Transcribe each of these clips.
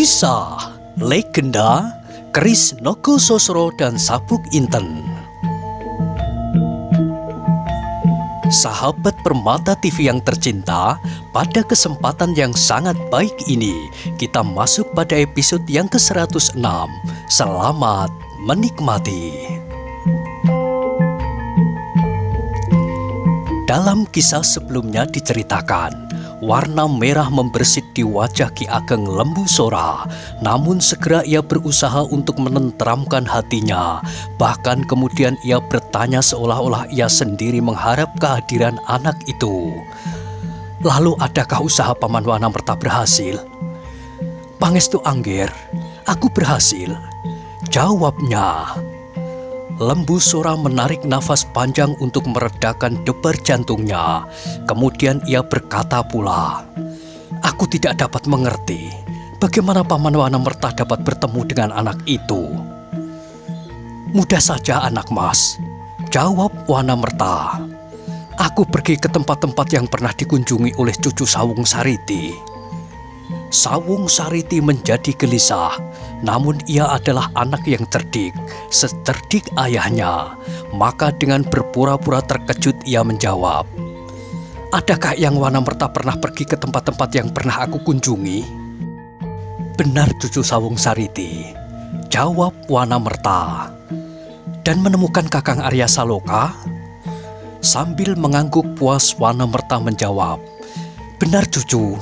Kisah Legenda Keris Nogososro dan Sabuk Inten. Sahabat Permata TV yang tercinta, pada kesempatan yang sangat baik ini kita masuk pada episode yang ke-106. Selamat menikmati. Dalam kisah sebelumnya diceritakan, warna merah membersit di wajah Ki Ageng Lembusora. Namun segera ia berusaha untuk menenteramkan hatinya. Bahkan kemudian ia bertanya seolah-olah ia sendiri mengharap kehadiran anak itu. Lalu adakah usaha Paman Wanamerta berhasil? Pangestu Angger, aku berhasil, jawabnya. Lembusora menarik nafas panjang untuk meredakan debar jantungnya. Kemudian ia berkata pula, "Aku tidak dapat mengerti bagaimana Paman Wanamerta dapat bertemu dengan anak itu." "Mudah saja anak mas," jawab Wanamerta. "Aku pergi ke tempat-tempat yang pernah dikunjungi oleh cucu Sawung Sariti." Sawung Sariti menjadi gelisah, namun ia adalah anak yang cerdik, secerdik ayahnya. Maka dengan berpura-pura terkejut ia menjawab, "Adakah yang Wanamerta pernah pergi ke tempat-tempat yang pernah aku kunjungi?" "Benar cucu Sawung Sariti," jawab Wanamerta. "Dan menemukan Kakang Arya Saloka?" Sambil mengangguk puas Wanamerta menjawab, "Benar cucu."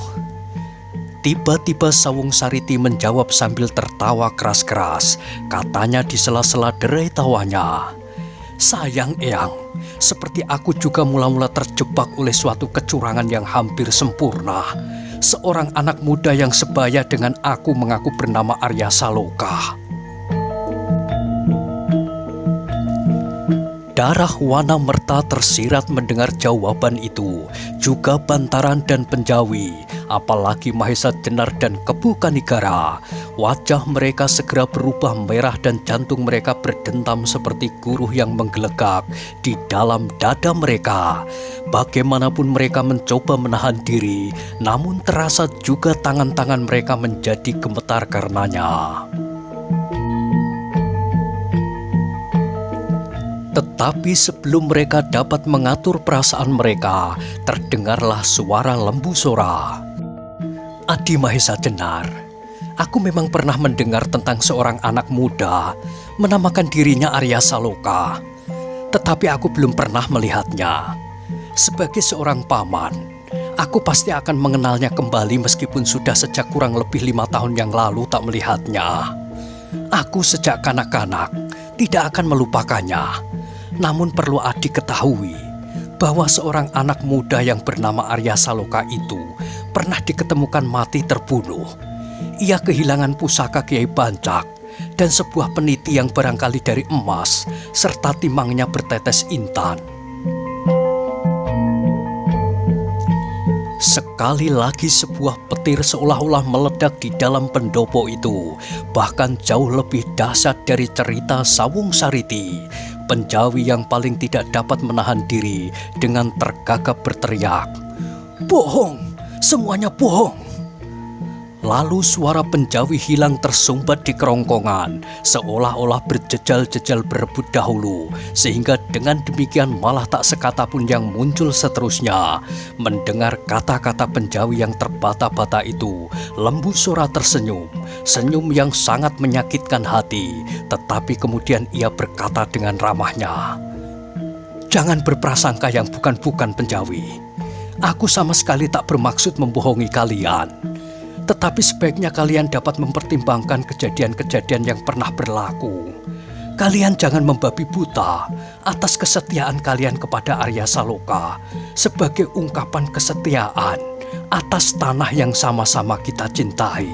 Tiba-tiba Sawung Sariti menjawab sambil tertawa keras-keras. Katanya di sela-sela derai tawanya, "Sayang Eyang, seperti aku juga mula-mula terjebak oleh suatu kecurangan yang hampir sempurna. Seorang anak muda yang sebaya dengan aku mengaku bernama Arya Saloka." Darah Wanamerta tersirat mendengar jawaban itu, juga Bantaran dan Penjawi, apalagi Mahesa Jenar dan Kebu Kanigara. Wajah mereka segera berubah merah dan jantung mereka berdentam seperti guruh yang menggelegak di dalam dada mereka. Bagaimanapun mereka mencoba menahan diri, namun terasa juga tangan-tangan mereka menjadi gemetar karenanya. Tetapi sebelum mereka dapat mengatur perasaan mereka, terdengarlah suara Lembusora. "Adi Mahesa Jenar, aku memang pernah mendengar tentang seorang anak muda menamakan dirinya Arya Saloka, tetapi aku belum pernah melihatnya. Sebagai seorang paman, aku pasti akan mengenalnya kembali meskipun sudah sejak kurang lebih 5 tahun yang lalu tak melihatnya. Aku sejak kanak-kanak tidak akan melupakannya. Namun perlu Adi ketahui bahwa seorang anak muda yang bernama Arya Saloka itu pernah diketemukan mati terbunuh. Ia kehilangan pusaka Kiai Bancak dan sebuah peniti yang barangkali dari emas, serta timangnya bertetes intan." Sekali lagi sebuah petir seolah-olah meledak di dalam pendopo itu. Bahkan jauh lebih dahsyat dari cerita Sawung Sariti. Penjawi yang paling tidak dapat menahan diri dengan tergagap berteriak, "Bohong! Semuanya bohong!" Lalu suara Penjawi hilang tersumbat di kerongkongan, seolah-olah berjejal-jejal berebut dahulu, sehingga dengan demikian malah tak sekata pun yang muncul seterusnya. Mendengar kata-kata Penjawi yang terbata-bata itu, Lembusora tersenyum, senyum yang sangat menyakitkan hati. Tetapi kemudian ia berkata dengan ramahnya, "Jangan berprasangka yang bukan-bukan Penjawi. Aku sama sekali tak bermaksud membohongi kalian. Tetapi sebaiknya kalian dapat mempertimbangkan kejadian-kejadian yang pernah berlaku. Kalian jangan membabi buta atas kesetiaan kalian kepada Arya Saloka sebagai ungkapan kesetiaan atas tanah yang sama-sama kita cintai."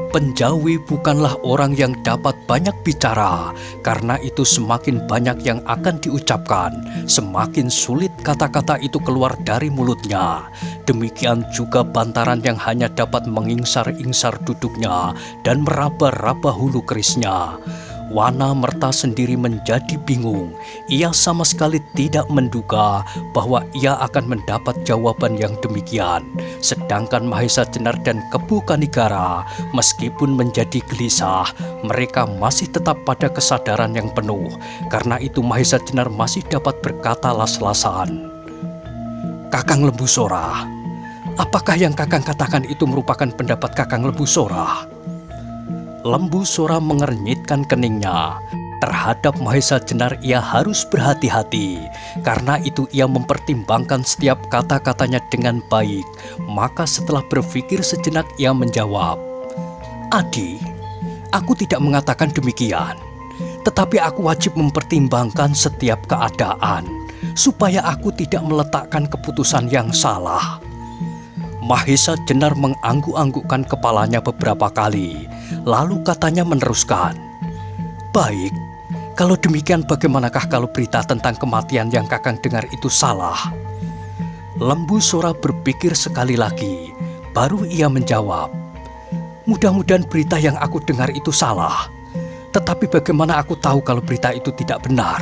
Penjawi bukanlah orang yang dapat banyak bicara, karena itu semakin banyak yang akan diucapkan, semakin sulit kata-kata itu keluar dari mulutnya. Demikian juga Bantaran yang hanya dapat mengingsar-ingsar duduknya dan meraba-raba hulu kerisnya. Wana Merta sendiri menjadi bingung. Ia sama sekali tidak menduga bahwa ia akan mendapat jawaban yang demikian. Sedangkan Mahesa Jenar dan Kebu Kanigara meskipun menjadi gelisah, mereka masih tetap pada kesadaran yang penuh. Karena itu Mahesa Jenar masih dapat berkata las-lasan. "Kakang Lembu Sora, apakah yang Kakang katakan itu merupakan pendapat Kakang Lembu Sora?" Lembu Sora mengernyitkan keningnya. Terhadap Mahesa Jenar ia harus berhati-hati. Karena itu ia mempertimbangkan setiap kata-katanya dengan baik. Maka setelah berpikir sejenak ia menjawab, "Adi, aku tidak mengatakan demikian. Tetapi aku wajib mempertimbangkan setiap keadaan, supaya aku tidak meletakkan keputusan yang salah." Mahesa Jenar mengangguk-anggukkan kepalanya beberapa kali. Lalu katanya meneruskan, "Baik, kalau demikian bagaimanakah kalau berita tentang kematian yang Kakang dengar itu salah?" Lembu Sora berpikir sekali lagi, baru ia menjawab, "Mudah-mudahan berita yang aku dengar itu salah. Tetapi bagaimana aku tahu kalau berita itu tidak benar?"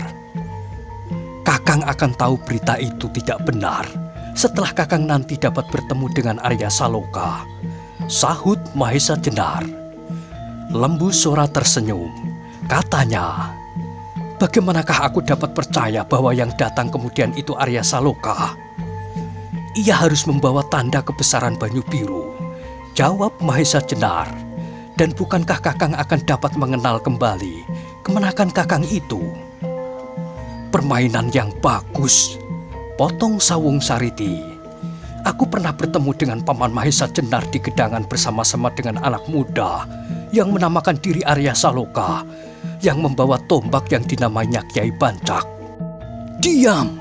"Kakang akan tahu berita itu tidak benar setelah Kakang nanti dapat bertemu dengan Arya Saloka," sahut Mahesa Jenar. Lembu Sora tersenyum. Katanya, "Bagaimanakah aku dapat percaya bahwa yang datang kemudian itu Arya Saloka? Ia harus membawa tanda kebesaran Banyu Biru," jawab Mahesa Jenar. "Dan bukankah Kakang akan dapat mengenal kembali kemenakan Kakang itu?" "Permainan yang bagus," potong Sawung Sariti. "Aku pernah bertemu dengan Paman Mahesa Jenar di gedangan bersama-sama dengan anak muda yang menamakan diri Arya Saloka, yang membawa tombak yang dinamainya Kiai Bancak." "Diam!"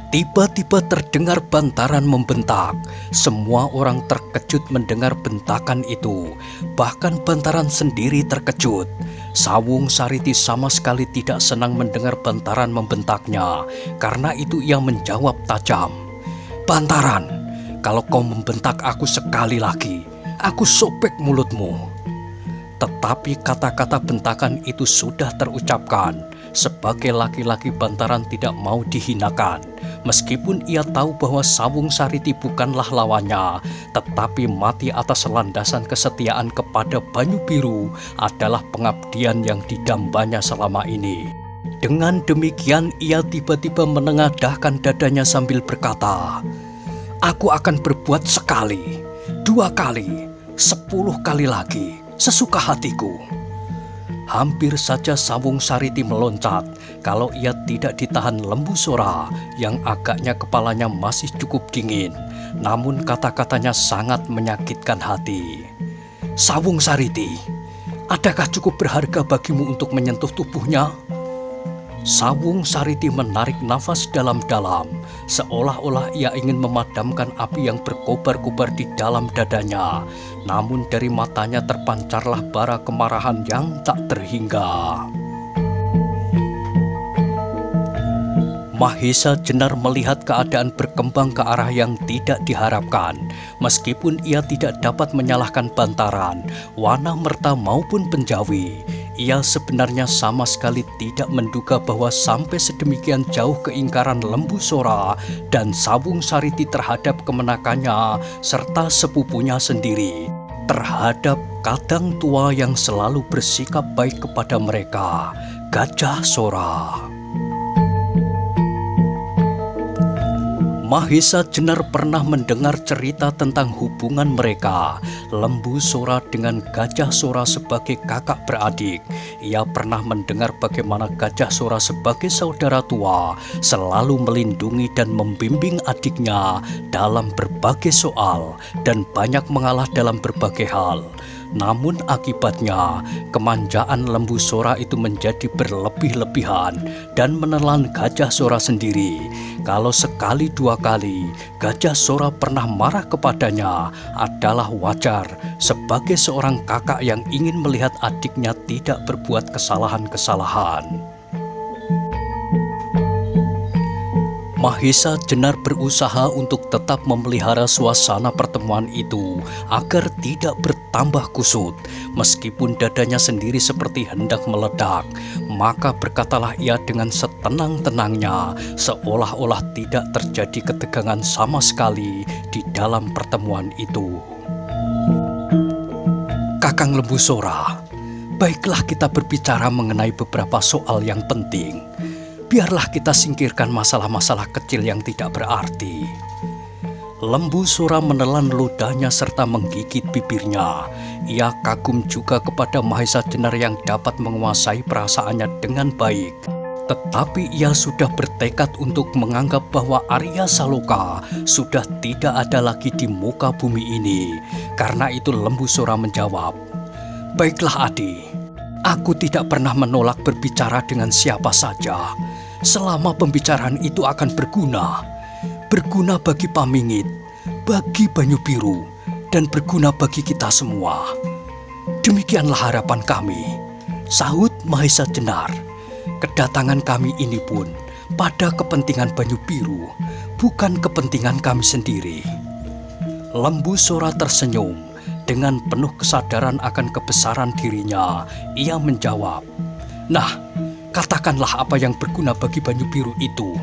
Tiba-tiba terdengar bantaran membentak. Semua orang terkejut mendengar bentakan itu. Bahkan bantaran sendiri terkejut. Sawung Sariti sama sekali tidak senang mendengar bantaran membentaknya. Karena itu ia menjawab tajam, "Bantaran, kalau kau membentak aku sekali lagi, aku sobek mulutmu." Tetapi kata-kata bentakan itu sudah terucapkan. Sebagai laki-laki bantaran tidak mau dihinakan. Meskipun ia tahu bahwa Sawung Sariti bukanlah lawannya, tetapi mati atas landasan kesetiaan kepada Banyu Biru adalah pengabdian yang didambanya selama ini. Dengan demikian ia tiba-tiba menengadahkan dadanya sambil berkata, "Aku akan berbuat sekali, 2 kali, 10 kali lagi, sesuka hatiku." Hampir saja Sawung Sariti meloncat kalau ia tidak ditahan Lembu Sora yang agaknya kepalanya masih cukup dingin. Namun kata-katanya sangat menyakitkan hati. "Sawung Sariti, adakah cukup berharga bagimu untuk menyentuh tubuhnya?" Sawung Sariti menarik nafas dalam-dalam, seolah-olah ia ingin memadamkan api yang berkobar-kobar di dalam dadanya. Namun dari matanya terpancarlah bara kemarahan yang tak terhingga. Mahesa Jenar melihat keadaan berkembang ke arah yang tidak diharapkan. Meskipun ia tidak dapat menyalahkan bantaran, Wana Merta maupun Penjawi, ia sebenarnya sama sekali tidak menduga bahwa sampai sedemikian jauh keingkaran Lembu Sora dan Sawung Sariti terhadap kemenakannya serta sepupunya sendiri terhadap kadang tua yang selalu bersikap baik kepada mereka, Gajah Sora. Mahesa Jenar pernah mendengar cerita tentang hubungan mereka, Lembu Sora dengan Gajah Sora sebagai kakak beradik. Ia pernah mendengar bagaimana Gajah Sora sebagai saudara tua selalu melindungi dan membimbing adiknya dalam berbagai soal dan banyak mengalah dalam berbagai hal. Namun akibatnya, kemanjaan Lembu Sora itu menjadi berlebih-lebihan dan menelan Gajah Sora sendiri. Kalau sekali 2 kali Gajah Sora pernah marah kepadanya adalah wajar sebagai seorang kakak yang ingin melihat adiknya tidak berbuat kesalahan-kesalahan. Mahesa Jenar berusaha untuk tetap memelihara suasana pertemuan itu agar tidak bertambah kusut. Meskipun dadanya sendiri seperti hendak meledak, maka berkatalah ia dengan setenang-tenangnya, seolah-olah tidak terjadi ketegangan sama sekali di dalam pertemuan itu. Kakang Lembu Sora, baiklah kita berbicara mengenai beberapa soal yang penting. Biarlah kita singkirkan masalah-masalah kecil yang tidak berarti. Lembu Sora menelan ludahnya serta menggigit bibirnya. Ia kagum juga kepada Mahesa Jenar yang dapat menguasai perasaannya dengan baik. Tetapi ia sudah bertekad untuk menganggap bahwa Arya Saloka sudah tidak ada lagi di muka bumi ini. Karena itu Lembu Sora menjawab, "Baiklah Adi, aku tidak pernah menolak berbicara dengan siapa saja, selama pembicaraan itu akan berguna. Berguna bagi Pamingit, bagi Banyu Biru, dan berguna bagi kita semua. Demikianlah harapan kami," sahut Mahesa Jenar. "Kedatangan kami ini pun pada kepentingan Banyu Biru, bukan kepentingan kami sendiri." Lembu Sora tersenyum. Dengan penuh kesadaran akan kebesaran dirinya, ia menjawab, "Nah, katakanlah apa yang berguna bagi Banyu Biru itu."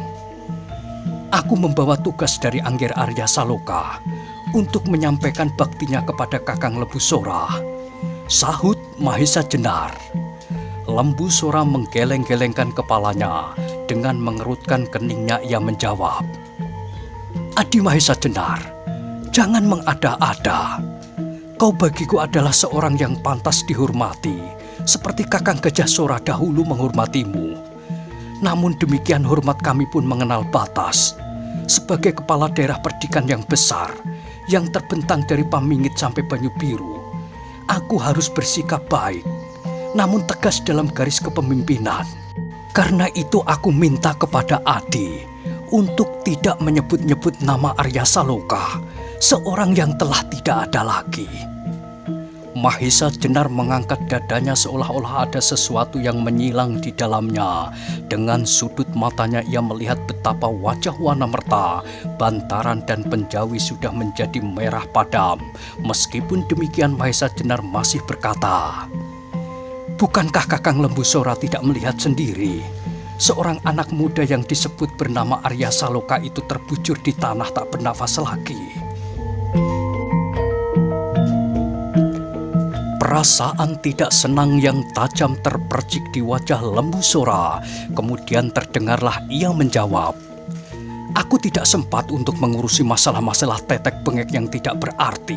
"Aku membawa tugas dari Angger Arya Saloka untuk menyampaikan baktinya kepada Kakang Lembu Sora," sahut Mahesa Jenar. Lembu Sora menggeleng-gelengkan kepalanya. Dengan mengerutkan keningnya ia menjawab, "Adi Mahesa Jenar, jangan mengada-ada. Kau bagiku adalah seorang yang pantas dihormati, seperti Kakang Gajah Sora dahulu menghormatimu. Namun demikian hormat kami pun mengenal batas. Sebagai kepala daerah perdikan yang besar, yang terbentang dari Pamingit sampai Banyu Biru, aku harus bersikap baik, namun tegas dalam garis kepemimpinan. Karena itu aku minta kepada Adi untuk tidak menyebut-nyebut nama Arya Saloka, seorang yang telah tidak ada lagi." Mahesa Jenar mengangkat dadanya seolah-olah ada sesuatu yang menyilang di dalamnya. Dengan sudut matanya ia melihat betapa wajah Wanamerta, Bantaran dan Penjawi sudah menjadi merah padam. Meskipun demikian Mahesa Jenar masih berkata, "Bukankah Kakang Lembu Sora tidak melihat sendiri? Seorang anak muda yang disebut bernama Arya Saloka itu terbujur di tanah tak bernafas lagi." Perasaan tidak senang yang tajam terpercik di wajah Lembu Sora. Kemudian terdengarlah ia menjawab, "Aku tidak sempat untuk mengurusi masalah-masalah tetek bengek yang tidak berarti.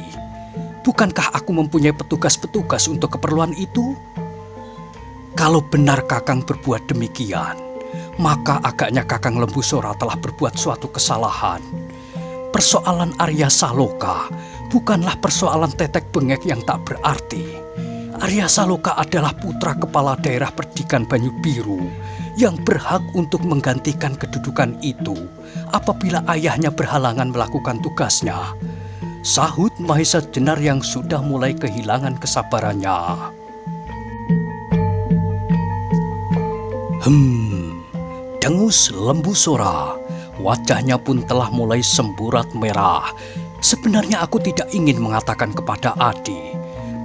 Bukankah aku mempunyai petugas-petugas untuk keperluan itu?" Kalau benar Kakang berbuat demikian, maka agaknya Kakang Lembu Sora telah berbuat suatu kesalahan. Persoalan Arya Saloka bukanlah persoalan tetek bengek yang tak berarti. Arya Saloka adalah putra kepala daerah perdikan Banyu Biru yang berhak untuk menggantikan kedudukan itu apabila ayahnya berhalangan melakukan tugasnya, sahut Mahesa Jenar yang sudah mulai kehilangan kesabarannya. Dengus Lembu Sora. Wajahnya pun telah mulai semburat merah. "Sebenarnya aku tidak ingin mengatakan kepada Adi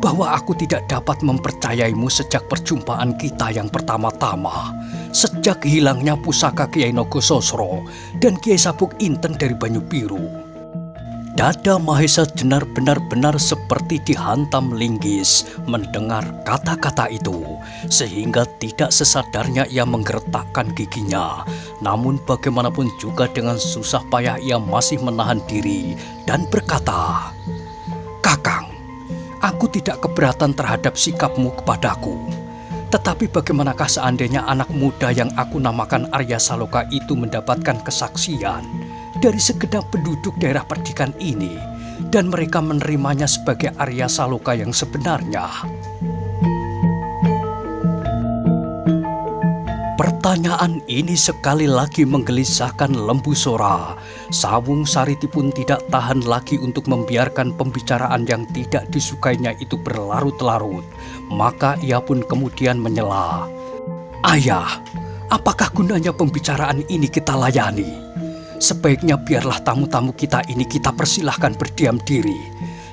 bahwa aku tidak dapat mempercayaimu sejak perjumpaan kita yang pertama-tama, sejak hilangnya pusaka Kiai Nogososro dan Kiai Sabuk Inten dari Banyu Biru." Dada Mahesa Jenar benar-benar seperti dihantam linggis mendengar kata-kata itu, sehingga tidak sesadarnya ia menggeretakkan giginya. Namun bagaimanapun juga dengan susah payah ia masih menahan diri dan berkata, "Kakang, aku tidak keberatan terhadap sikapmu kepadaku. Tetapi bagaimanakah seandainya anak muda yang aku namakan Arya Saloka itu mendapatkan kesaksian dari segenap penduduk daerah perdikan ini dan mereka menerimanya sebagai Arya Saloka yang sebenarnya?" Pertanyaan ini sekali lagi menggelisahkan Lembu Sora. Sawung Sariti pun tidak tahan lagi untuk membiarkan pembicaraan yang tidak disukainya itu berlarut-larut. Maka ia pun kemudian menyela, "Ayah, apakah gunanya pembicaraan ini kita layani? Sebaiknya biarlah tamu-tamu kita ini kita persilahkan berdiam diri.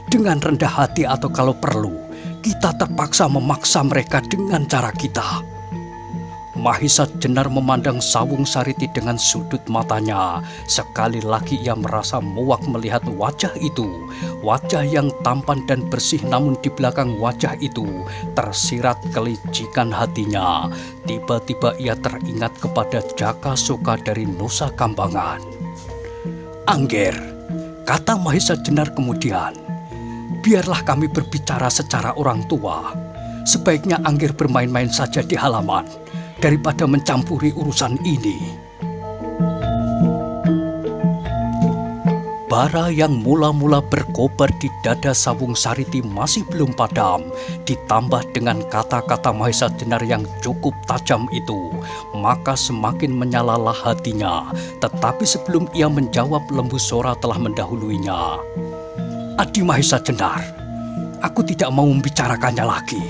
Dengan rendah hati atau kalau perlu, kita terpaksa memaksa mereka dengan cara kita. Mahisa Jenar memandang Sawung Sariti dengan sudut matanya. Sekali lagi ia merasa muak melihat wajah itu. Wajah yang tampan dan bersih, namun di belakang wajah itu tersirat kelicikan hatinya. Tiba-tiba ia teringat kepada Jaka Soka dari Nusa Kambangan. "Angger," kata Mahisa Jenar kemudian, "biarlah kami berbicara secara orang tua. Sebaiknya Angger bermain-main saja di halaman daripada mencampuri urusan ini." Bara yang mula-mula berkobar di dada Sawung Sariti masih belum padam, ditambah dengan kata-kata Mahisa Jenar yang cukup tajam itu, maka semakin menyalalah hatinya. Tetapi sebelum ia menjawab, Lembu Sora telah mendahuluinya. "Adi Mahisa Jenar, aku tidak mau membicarakannya lagi.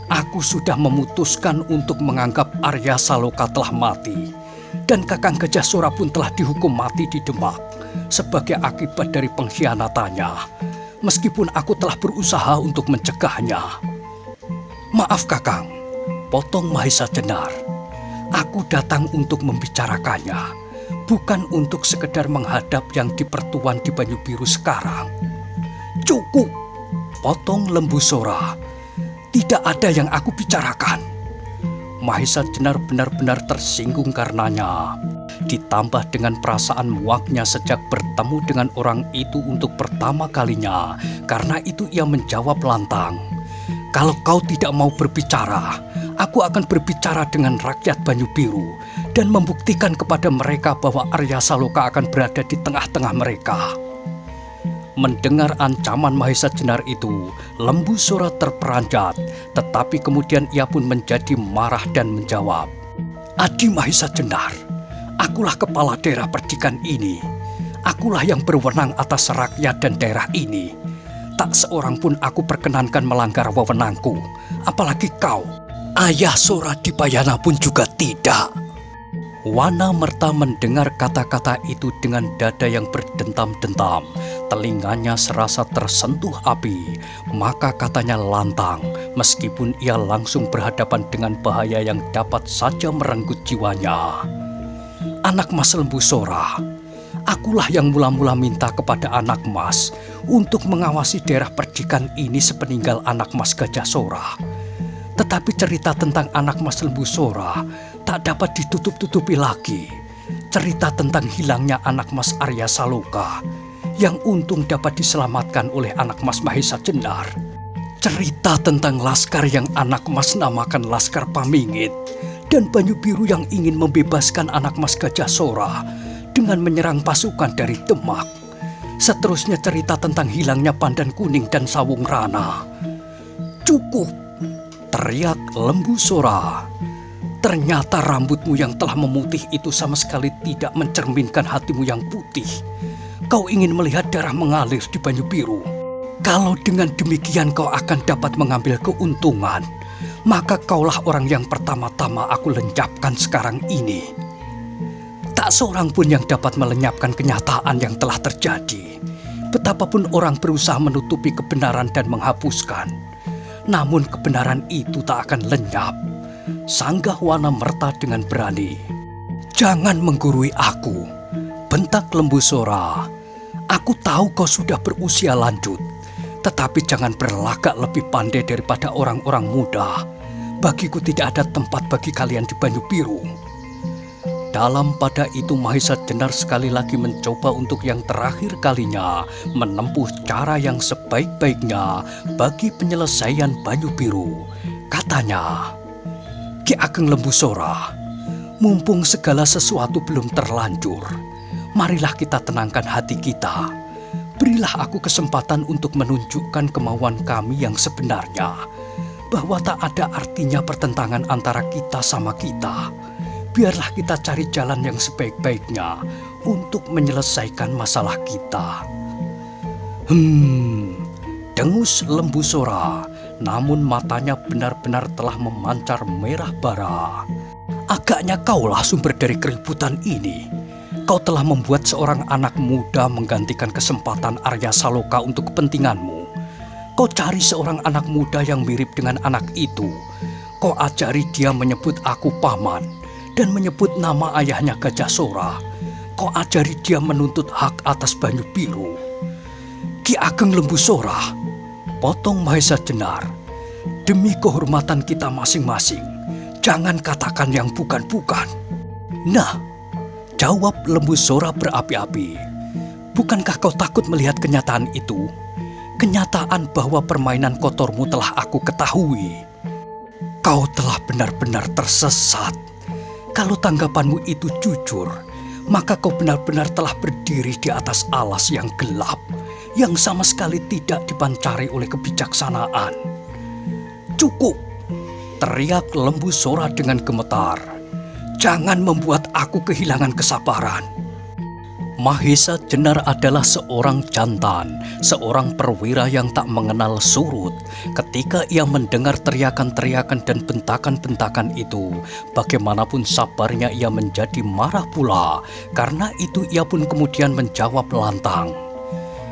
Aku sudah memutuskan untuk menganggap Arya Saloka telah mati, dan Kakang Gajah Sora pun telah dihukum mati di Demak sebagai akibat dari pengkhianatannya, meskipun aku telah berusaha untuk mencegahnya." "Maaf Kakang," potong Mahisa Jenar. "Aku datang untuk membicarakannya, bukan untuk sekedar menghadap yang di pertuan di Banyu Biru sekarang." "Cukup," potong Lembu Sora. "Tidak ada yang aku bicarakan." Mahisa Jenar benar-benar tersinggung karenanya. Ditambah dengan perasaan muaknya sejak bertemu dengan orang itu untuk pertama kalinya. Karena itu ia menjawab lantang, "Kalau kau tidak mau berbicara, aku akan berbicara dengan rakyat Banyu Biru dan membuktikan kepada mereka bahwa Arya Saloka akan berada di tengah-tengah mereka." Mendengar ancaman Mahisa Jenar itu, Lembu Sora terperanjat, tetapi kemudian ia pun menjadi marah dan menjawab, "Adi Mahisa Jenar, akulah kepala daerah Perdikan ini. Akulah yang berwenang atas rakyat dan daerah ini. Tak seorang pun aku perkenankan melanggar wewenangku, apalagi kau. Ayah Sora Dipayana pun juga tidak." Wana Merta mendengar kata-kata itu dengan dada yang berdentam-dentam. Telinganya serasa tersentuh api, maka katanya lantang, meskipun ia langsung berhadapan dengan bahaya yang dapat saja merenggut jiwanya. "Anak Mas Lembu Sora, akulah yang mula-mula minta kepada anak Mas untuk mengawasi daerah Perdikan ini sepeninggal anak Mas Gajah Sora. Tetapi cerita tentang anak Mas Lembu Sora tak dapat ditutup-tutupi lagi. Cerita tentang hilangnya anak Mas Arya Saloka yang untung dapat diselamatkan oleh anak Mas Mahisa Jenar. Cerita tentang laskar yang anak Mas namakan Laskar Pamingit, dan Banyu Biru yang ingin membebaskan anak Mas Gajah Sora dengan menyerang pasukan dari Demak. Seterusnya cerita tentang hilangnya Pandan Kuning dan Sawung Rana." "Cukup," teriak Lembu Sora. "Ternyata rambutmu yang telah memutih itu sama sekali tidak mencerminkan hatimu yang putih. Kau ingin melihat darah mengalir di Banyu Biru. Kalau dengan demikian kau akan dapat mengambil keuntungan, maka kaulah orang yang pertama-tama aku lenyapkan sekarang ini. Tak seorang pun yang dapat melenyapkan kenyataan yang telah terjadi. Betapapun orang berusaha menutupi kebenaran dan menghapuskan, namun kebenaran itu tak akan lenyap," sanggah Wana Merta dengan berani. "Jangan menggurui aku," bentak Lembu Sora. "Aku tahu kau sudah berusia lanjut, tetapi jangan berlagak lebih pandai daripada orang-orang muda. Bagiku tidak ada tempat bagi kalian di Banyu Biru." Dalam pada itu Mahisa Jenar sekali lagi mencoba untuk yang terakhir kalinya menempuh cara yang sebaik-baiknya bagi penyelesaian Banyu Biru. Katanya, "Ki Ageng Lembu Sora, mumpung segala sesuatu belum terlanjur, marilah kita tenangkan hati kita. Berilah aku kesempatan untuk menunjukkan kemauan kami yang sebenarnya, bahwa tak ada artinya pertentangan antara kita sama kita. Biarlah kita cari jalan yang sebaik-baiknya untuk menyelesaikan masalah kita." Dengus Lembu Sora, namun matanya benar-benar telah memancar merah bara. "Agaknya kaulah sumber dari keributan ini. Kau telah membuat seorang anak muda menggantikan kesempatan Arya Saloka untuk kepentinganmu. Kau cari seorang anak muda yang mirip dengan anak itu. Kau ajari dia menyebut aku paman dan menyebut nama ayahnya Gajah Sora. Kau ajari dia menuntut hak atas Banyu Biru. Ki Ageng Lembu Sora, potong Mahesa Jenar. Demi kehormatan kita masing-masing, jangan katakan yang bukan-bukan. Nah, jawab Lembu Sora berapi-api. Bukankah kau takut melihat kenyataan itu? Kenyataan bahwa permainan kotormu telah aku ketahui. Kau telah benar-benar tersesat. Kalau tanggapanmu itu jujur, maka kau benar-benar telah berdiri di atas alas yang gelap, yang sama sekali tidak dipancari oleh kebijaksanaan. Cukup, teriak Lembu Sora dengan gemetar. Jangan membuat aku kehilangan kesabaran. Mahesa Jenar adalah seorang jantan, seorang perwira yang tak mengenal surut. Ketika ia mendengar teriakan-teriakan dan bentakan-bentakan itu, bagaimanapun sabarnya ia menjadi marah pula. Karena itu ia pun kemudian menjawab lantang.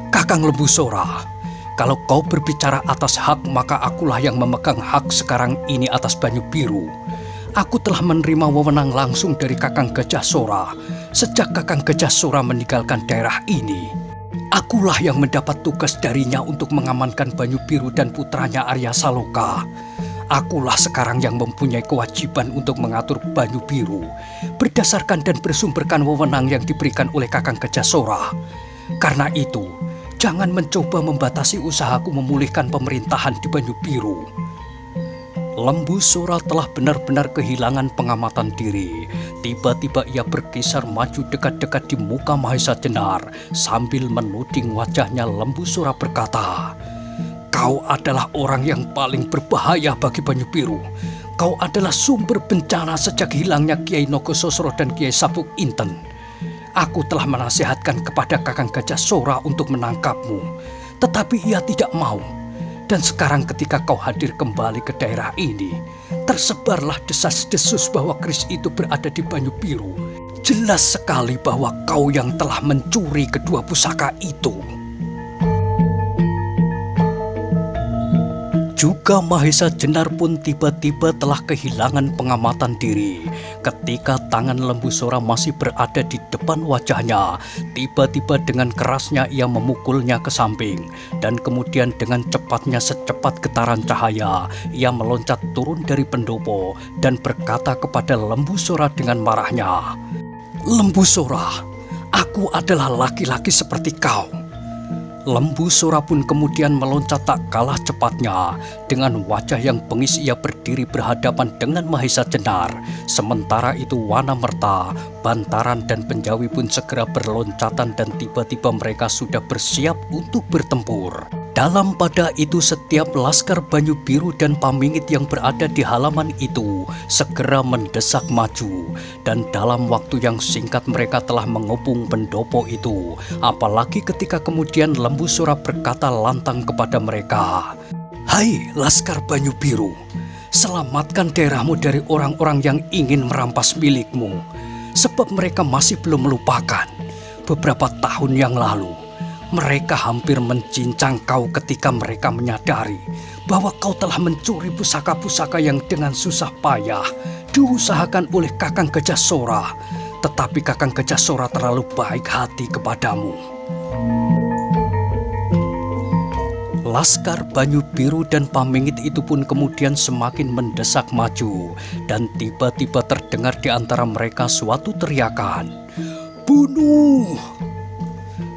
Kakang Lembu Sora, kalau kau berbicara atas hak, maka akulah yang memegang hak sekarang ini atas Banyu Biru. Aku telah menerima wewenang langsung dari Kakang Gajah Sora. Sejak Kakang Gajah Sora meninggalkan daerah ini, akulah yang mendapat tugas darinya untuk mengamankan Banyu Biru dan putranya Arya Saloka. Akulah sekarang yang mempunyai kewajiban untuk mengatur Banyu Biru, berdasarkan dan bersumberkan wewenang yang diberikan oleh Kakang Gajah Sora. Karena itu, jangan mencoba membatasi usahaku memulihkan pemerintahan di Banyu Biru. Lembu Sora telah benar-benar kehilangan pengamatan diri. Tiba-tiba ia bergeser maju dekat-dekat di muka Mahesa Jenar. Sambil menuding wajahnya, Lembu Sora berkata, "Kau adalah orang yang paling berbahaya bagi Banyu Biru. Kau adalah sumber bencana sejak hilangnya Kiai Nogososro dan Kiai Sabuk Inten. Aku telah menasihatkan kepada Kakang Gajah Sora untuk menangkapmu, tetapi ia tidak mau. Dan sekarang ketika kau hadir kembali ke daerah ini, tersebarlah desas-desus bahwa keris itu berada di Banyu Biru. Jelas sekali bahwa kau yang telah mencuri kedua pusaka itu." Juga Mahesa Jenar pun tiba-tiba telah kehilangan pengamatan diri. Ketika tangan Lembu Sora masih berada di depan wajahnya, tiba-tiba dengan kerasnya ia memukulnya ke samping. Dan kemudian dengan cepatnya secepat getaran cahaya, ia meloncat turun dari pendopo dan berkata kepada Lembu Sora dengan marahnya, "Lembu Sora, aku adalah laki-laki seperti kau." Lembu Sora pun kemudian meloncat tak kalah cepatnya. Dengan wajah yang bengis ia berdiri berhadapan dengan Mahesa Jenar. Sementara itu Wanamerta, Bantaran dan Penjawi pun segera berloncatan dan tiba-tiba mereka sudah bersiap untuk bertempur. Dalam pada itu setiap laskar Banyu Biru dan Pamingit yang berada di halaman itu segera mendesak maju. Dan dalam waktu yang singkat mereka telah mengepung pendopo itu. Apalagi ketika kemudian Lembu Sora berkata lantang kepada mereka, "Hai laskar Banyu Biru, selamatkan daerahmu dari orang-orang yang ingin merampas milikmu. Sebab mereka masih belum melupakan beberapa tahun yang lalu mereka hampir mencincang kau ketika mereka menyadari bahwa kau telah mencuri pusaka-pusaka yang dengan susah payah diusahakan oleh Kakang Gajah Sora. Tetapi Kakang Gajah Sora terlalu baik hati kepadamu." Laskar Banyu Biru dan Pamingit itu pun kemudian semakin mendesak maju. Dan tiba-tiba terdengar di antara mereka suatu teriakan, "Bunuh!"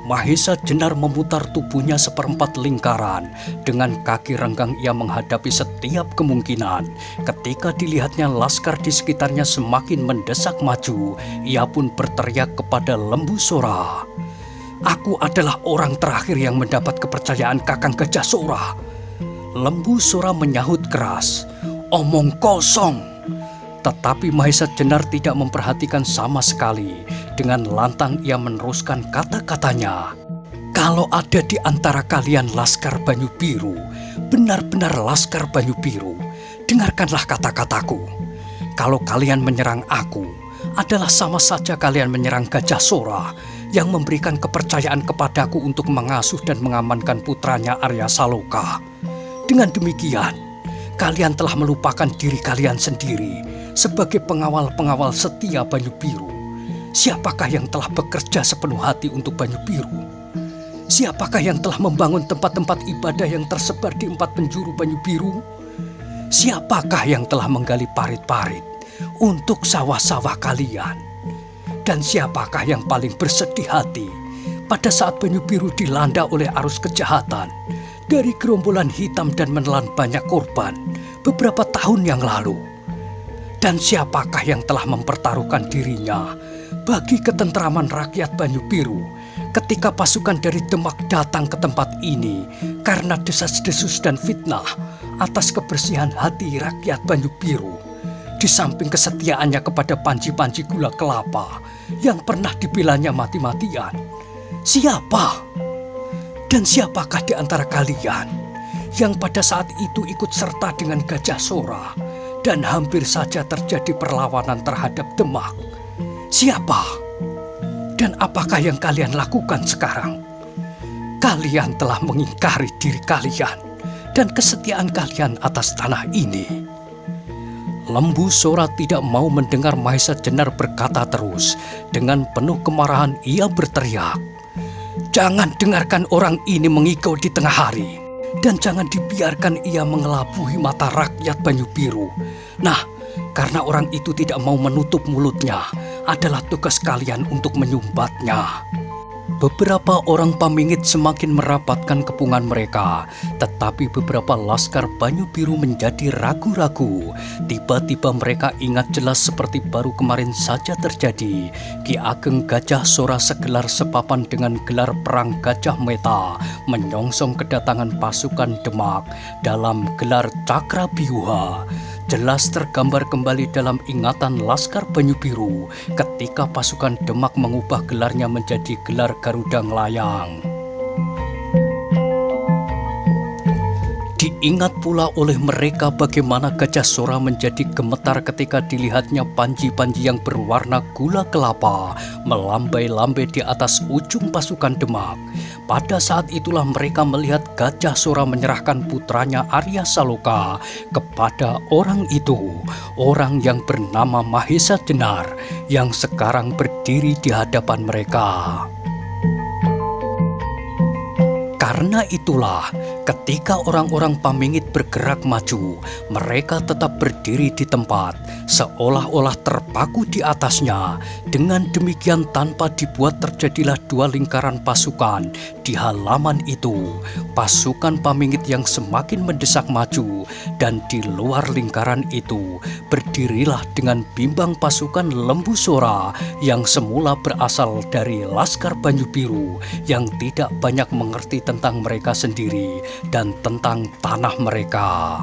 Mahesa Jenar memutar tubuhnya seperempat lingkaran. Dengan kaki renggang ia menghadapi setiap kemungkinan. Ketika dilihatnya laskar di sekitarnya semakin mendesak maju, ia pun berteriak kepada Lembu Sora, "Aku adalah orang terakhir yang mendapat kepercayaan Kakang Gajah Sora." Lembu Sora menyahut keras, "Omong kosong." Tetapi Mahesa Jenar tidak memperhatikan sama sekali. Dengan lantang ia meneruskan kata-katanya, "Kalau ada di antara kalian laskar Banyu Biru, benar-benar laskar Banyu Biru, dengarkanlah kata-kataku. Kalau kalian menyerang aku adalah sama saja kalian menyerang Gajah Sora yang memberikan kepercayaan kepadaku untuk mengasuh dan mengamankan putranya Arya Saloka. Dengan demikian, kalian telah melupakan diri kalian sendiri sebagai pengawal-pengawal setia Banyu Biru. Siapakah yang telah bekerja sepenuh hati untuk Banyu Biru? Siapakah yang telah membangun tempat-tempat ibadah yang tersebar di 4 penjuru Banyu Biru? Siapakah yang telah menggali parit-parit untuk sawah-sawah kalian? Dan siapakah yang paling bersedih hati pada saat Banyu Biru dilanda oleh arus kejahatan dari gerombolan hitam dan menelan banyak korban beberapa tahun yang lalu? Dan siapakah yang telah mempertaruhkan dirinya bagi ketentraman rakyat Banyu Biru ketika pasukan dari Demak datang ke tempat ini karena desas-desus dan fitnah atas kebersihan hati rakyat Banyu Biru, di samping kesetiaannya kepada panji-panji gula kelapa yang pernah dibelanya mati-matian? Siapa? Dan siapakah di antara kalian yang pada saat itu ikut serta dengan Gajah Sora dan hampir saja terjadi perlawanan terhadap Demak? Siapa? Dan apakah yang kalian lakukan sekarang? Kalian telah mengingkari diri kalian dan kesetiaan kalian atas tanah ini. Lembu Sora tidak mau mendengar Mahesa Jenar berkata terus. Dengan penuh kemarahan ia berteriak, "Jangan dengarkan orang ini mengigau di tengah hari, dan jangan dibiarkan ia mengelabui mata rakyat Banyu Biru. Nah, karena orang itu tidak mau menutup mulutnya, adalah tugas kalian untuk menyumbatnya." Beberapa orang pamingit semakin merapatkan kepungan mereka, tetapi beberapa laskar Banyu Biru menjadi ragu-ragu. Tiba-tiba mereka ingat jelas seperti baru kemarin saja terjadi. Ki Ageng Gajah Sora segelar sepapan dengan gelar perang Gajah Meta menyongsong kedatangan pasukan Demak dalam gelar Cakrabyuha. Jelas tergambar kembali dalam ingatan Laskar Banyu Biru ketika pasukan Demak mengubah gelarnya menjadi gelar Garuda Nglayang. Diingat pula oleh mereka bagaimana Gajah Sora menjadi gemetar ketika dilihatnya panji-panji yang berwarna gula kelapa melambai-lambai di atas ujung pasukan Demak. Pada saat itulah mereka melihat Gajah Sora menyerahkan putranya Arya Saloka kepada orang itu, orang yang bernama Mahesa Jenar yang sekarang berdiri di hadapan mereka. Karena itulah, ketika orang-orang pamingit bergerak maju, mereka tetap berdiri di tempat, seolah-olah terpaku di atasnya. Dengan demikian, tanpa dibuat terjadilah 2 lingkaran pasukan di halaman itu. Pasukan pamingit yang semakin mendesak maju, dan di luar lingkaran itu berdirilah dengan bimbang pasukan Lembu Sora yang semula berasal dari Laskar Banyu Biru yang tidak banyak mengerti tentang mereka sendiri dan tentang tanah mereka.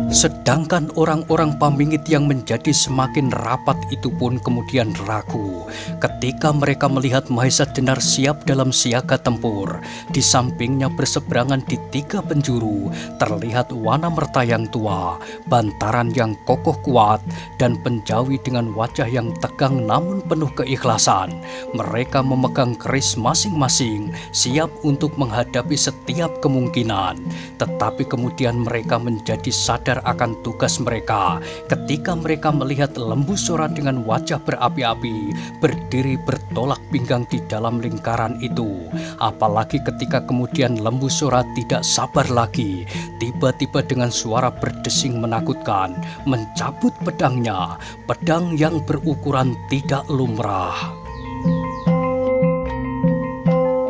Sedangkan orang-orang pamingit yang menjadi semakin rapat itu pun kemudian ragu ketika mereka melihat Mahesa Jenar siap dalam siaga tempur. Di sampingnya berseberangan di 3 penjuru terlihat Wanamerta yang tua, Bantaran yang kokoh kuat, dan Penjawi dengan wajah yang tegang namun penuh keikhlasan. Mereka memegang keris masing-masing, siap untuk menghadapi setiap kemungkinan. Tetapi kemudian mereka menjadi sadar akan tugas mereka ketika mereka melihat Lembu Sora dengan wajah berapi-api berdiri bertolak pinggang di dalam lingkaran itu. Apalagi ketika kemudian Lembu Sora tidak sabar lagi, tiba-tiba dengan suara berdesing menakutkan mencabut pedangnya, pedang yang berukuran tidak lumrah.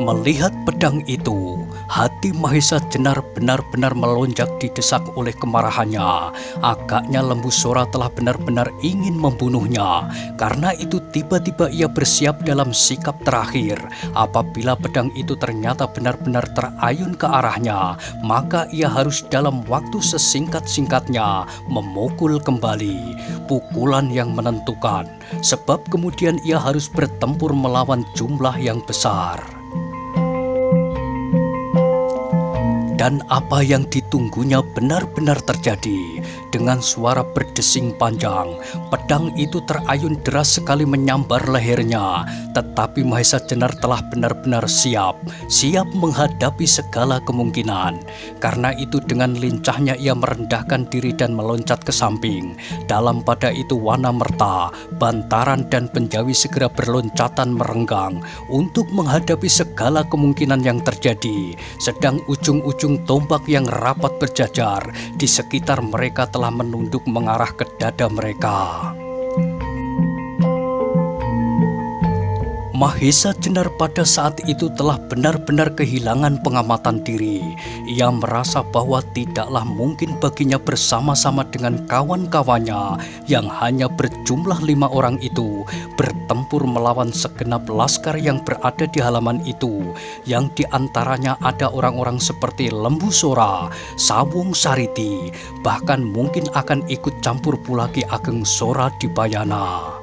Melihat pedang itu, hati Mahesa Jenar benar-benar melonjak didesak oleh kemarahannya. Agaknya Lembu Sora telah benar-benar ingin membunuhnya. Karena itu tiba-tiba ia bersiap dalam sikap terakhir. Apabila pedang itu ternyata benar-benar terayun ke arahnya, maka ia harus dalam waktu sesingkat-singkatnya memukul kembali. Pukulan yang menentukan, sebab kemudian ia harus bertempur melawan jumlah yang besar. Dan apa yang ditunggunya benar-benar terjadi. Dengan suara berdesing panjang, pedang itu terayun deras sekali menyambar lehernya. Tetapi Mahesa Jenar telah benar-benar siap menghadapi segala kemungkinan. Karena itu dengan lincahnya ia merendahkan diri dan meloncat ke samping. Dalam pada itu Wanamerta, Bantaran dan Penjawi segera berloncatan merenggang untuk menghadapi segala kemungkinan yang terjadi. Sedang ujung-ujung tombak yang rapat berjajar di sekitar mereka telah menunduk mengarah ke dada mereka. Mahesa Jenar pada saat itu telah benar-benar kehilangan pengamatan diri. Ia merasa bahwa tidaklah mungkin baginya bersama-sama dengan kawan-kawannya yang hanya berjumlah 5 orang itu bertempur melawan segenap laskar yang berada di halaman itu, yang diantaranya ada orang-orang seperti Lembu Sora, Sawung Sariti, bahkan mungkin akan ikut campur pula Ki Ageng Sora Dibayana.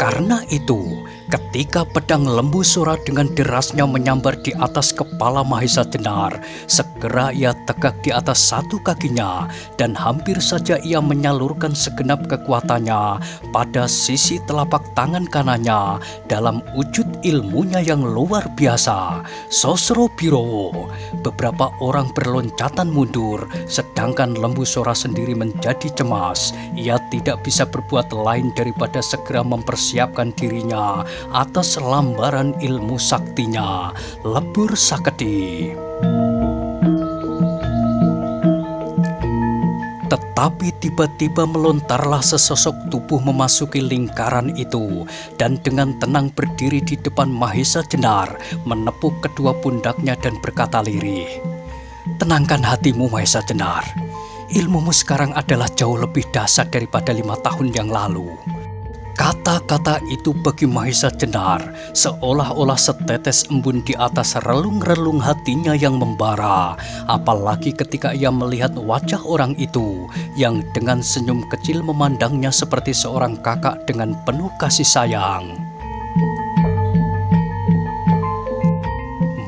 Karena itu, ketika pedang Lembu Sora dengan derasnya menyambar di atas kepala Mahesa Jenar, segera ia tegak di atas satu kakinya dan hampir saja ia menyalurkan segenap kekuatannya pada sisi telapak tangan kanannya dalam wujud ilmunya yang luar biasa, Sosro Birowo. Beberapa orang berloncatan mundur, sedangkan Lembu Sora sendiri menjadi cemas. Ia tidak bisa berbuat lain daripada segera mempersiapkan dirinya atas lambaran ilmu saktinya, Lebur Saketi. Tetapi tiba-tiba melontarlah sesosok tubuh memasuki lingkaran itu dan dengan tenang berdiri di depan Mahesa Jenar, menepuk kedua pundaknya dan berkata lirih, "Tenangkan hatimu Mahesa Jenar, ilmumu sekarang adalah jauh lebih dahsyat daripada 5 tahun yang lalu." Kata-kata itu bagi Mahesa Jenar seolah-olah setetes embun di atas relung-relung hatinya yang membara. Apalagi ketika ia melihat wajah orang itu yang dengan senyum kecil memandangnya seperti seorang kakak dengan penuh kasih sayang.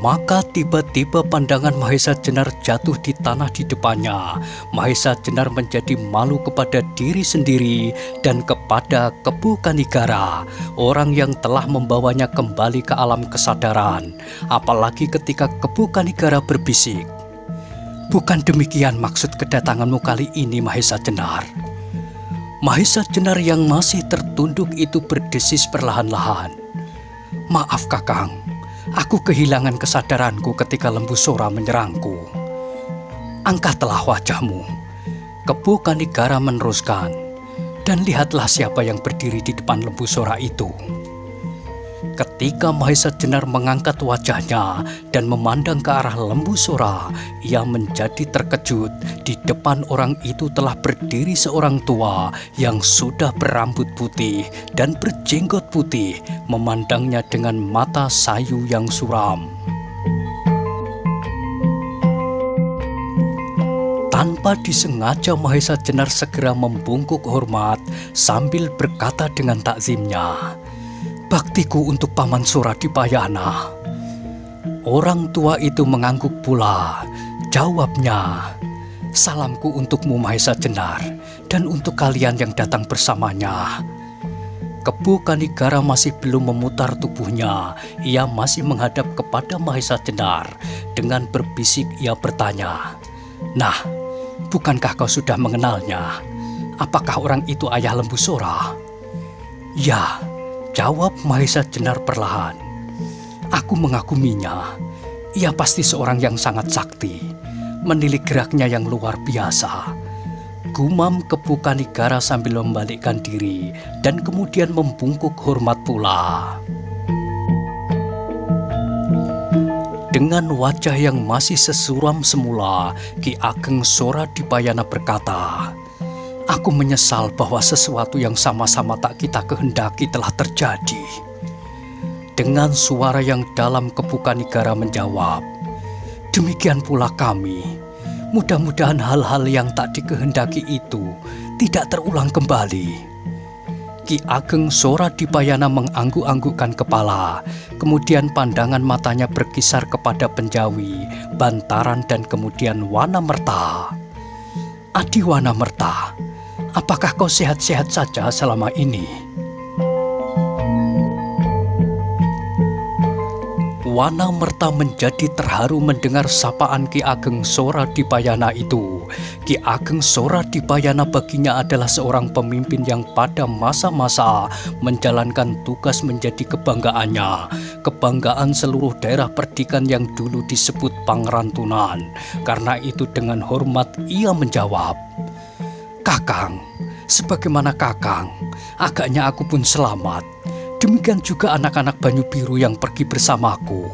Maka tiba-tiba pandangan Mahesa Jenar jatuh di tanah di depannya. Mahesa Jenar menjadi malu kepada diri sendiri dan kepada Kebu Kanigara, orang yang telah membawanya kembali ke alam kesadaran. Apalagi ketika Kebu Kanigara berbisik, "Bukan demikian maksud kedatanganmu kali ini, Mahesa Jenar." Mahesa Jenar yang masih tertunduk itu berdesis perlahan-lahan, "Maaf Kakang, aku kehilangan kesadaranku ketika Lembu Sora menyerangku." "Angkatlah wajahmu," Kebu Kanigara meneruskan, "dan lihatlah siapa yang berdiri di depan Lembu Sora itu." Ketika Mahesa Jenar mengangkat wajahnya dan memandang ke arah Lembu Sora, ia menjadi terkejut. Di depan orang itu telah berdiri seorang tua yang sudah berambut putih dan berjenggot putih, memandangnya dengan mata sayu yang suram. Tanpa disengaja Mahesa Jenar segera membungkuk hormat sambil berkata dengan takzimnya, "Baktiku untuk Paman Sora Dibayana." Orang tua itu mengangguk pula. Jawabnya, "Salamku untukmu Mahesa Jenar dan untuk kalian yang datang bersamanya." Kebu Kanigara masih belum memutar tubuhnya. Ia masih menghadap kepada Mahesa Jenar. Dengan berbisik ia bertanya, "Nah, bukankah kau sudah mengenalnya? Apakah orang itu ayah Lembu Sora?" "Ya," jawab Mahesa Jenar perlahan. "Aku mengaguminya. Ia pasti seorang yang sangat sakti. Menilik geraknya yang luar biasa." Gumam Kebu Kanigara sambil membalikkan diri dan kemudian membungkuk hormat pula. Dengan wajah yang masih sesuram semula, Ki Ageng Sora Dibayana berkata, "Aku menyesal bahwa sesuatu yang sama-sama tak kita kehendaki telah terjadi." Dengan suara yang dalam Kebu Kanigara menjawab, "Demikian pula kami. Mudah-mudahan hal-hal yang tak dikehendaki itu tidak terulang kembali." Ki Ageng Soradipayana mengangguk-anggukkan kepala, kemudian pandangan matanya berkisar kepada Penjawi, Bantaran, dan kemudian Wanamerta. Adi Wanamerta, apakah kau sehat-sehat saja selama ini? Wanamerta menjadi terharu mendengar sapaan Ki Ageng Soradipayana itu. Ki Ageng Soradipayana baginya adalah seorang pemimpin yang pada masa-masa menjalankan tugas menjadi kebanggaannya, kebanggaan seluruh daerah perdikan yang dulu disebut Pangrantunan. Karena itu dengan hormat ia menjawab, "Kakang, sebagaimana Kakang, agaknya aku pun selamat. Demikian juga anak-anak Banyu Biru yang pergi bersamaku."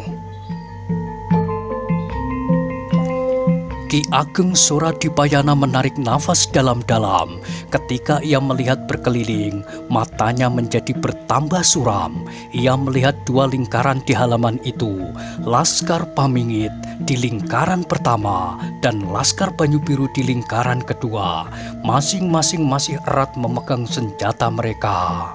Ki Ageng Soradipayana menarik nafas dalam-dalam. Ketika ia melihat berkeliling, matanya menjadi bertambah suram. Ia melihat dua lingkaran di halaman itu, Laskar Pamingit di lingkaran pertama dan Laskar Banyu Biru di lingkaran kedua. Masing-masing masih erat memegang senjata mereka.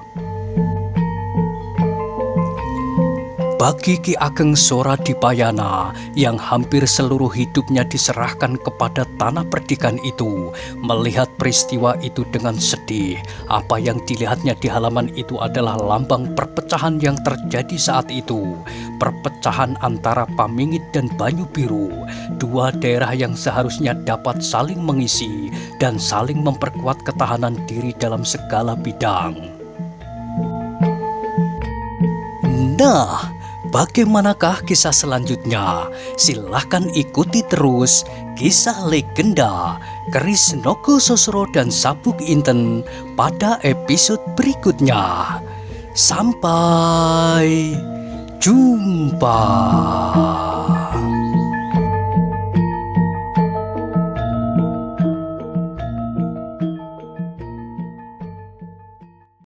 Bagi Ki Ageng Soradipayana yang hampir seluruh hidupnya diserahkan kepada tanah perdikan itu, melihat peristiwa itu dengan sedih. Apa yang dilihatnya di halaman itu adalah lambang perpecahan yang terjadi saat itu. Perpecahan antara Pamingit dan Banyu Biru, dua daerah yang seharusnya dapat saling mengisi dan saling memperkuat ketahanan diri dalam segala bidang. Nah, bagaimanakah kisah selanjutnya? Silahkan ikuti terus kisah legenda Keris Nogo Sosro dan Sabuk Inten pada episode berikutnya. Sampai jumpa.